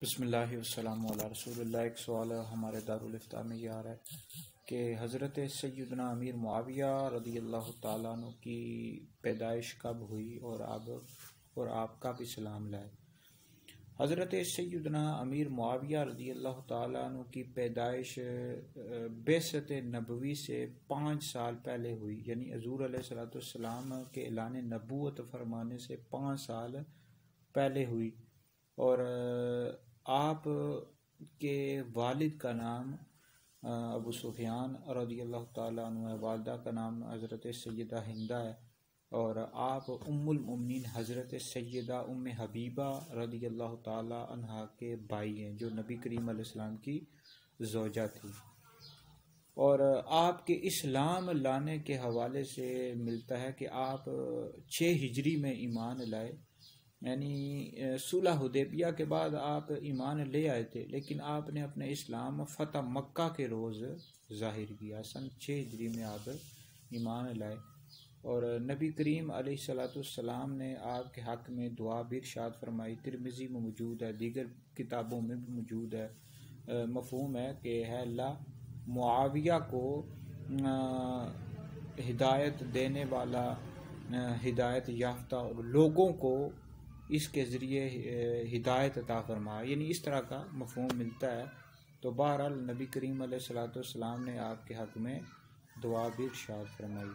بسم اللہ والسلام علی رسول اللہ۔ ایک سوال ہمارے دارالفتاء میں یہ آ رہا ہے کہ حضرت سیدنا امیر معاویہ رضی اللہ تعالیٰ عنہ کی پیدائش کب ہوئی اور آپ کب اسلام لائے؟ حضرت سیدنا امیر معاویہ رضی اللہ تعالیٰ عنہ کی پیدائش بعثت نبوی سے 5 سال پہلے ہوئی، یعنی حضور علیہ السلام کے اعلان نبوت فرمانے سے 5 سال پہلے ہوئی، اور آپ کے والد کا نام ابو سفیان رضی اللہ تعالیٰ عنہ ہے، والدہ کا نام حضرت سیدہ ہندہ ہے، اور آپ ام المؤمنین حضرت سیدہ ام حبیبہ رضی اللہ تعالیٰ عنہ کے بھائی ہیں، جو نبی کریم علیہ السلام کی زوجہ تھی۔ اور آپ کے اسلام لانے کے حوالے سے ملتا ہے کہ آپ 6 ہجری میں ایمان لائے، یعنی صلح حدیبیہ کے بعد آپ ایمان لے آئے تھے، لیکن آپ نے اپنے اسلام فتح مکہ کے روز ظاہر کیا۔ سن 6 ہجری میں آپ ایمان لائے، اور نبی کریم علیہ السلام نے آپ کے حق میں دعا بھی ارشاد فرمائی، ترمذی میں موجود ہے، دیگر کتابوں میں بھی موجود ہے۔ مفہوم ہے کہ ہے اللہ معاویہ کو ہدایت دینے والا، ہدایت یافتہ اور لوگوں کو اس کے ذریعے ہدایت عطا فرما، یعنی اس طرح کا مفہوم ملتا ہے۔ تو بہرحال نبی کریم علیہ السلام نے آپ کے حق میں دعا بھی ارشاد فرمائی۔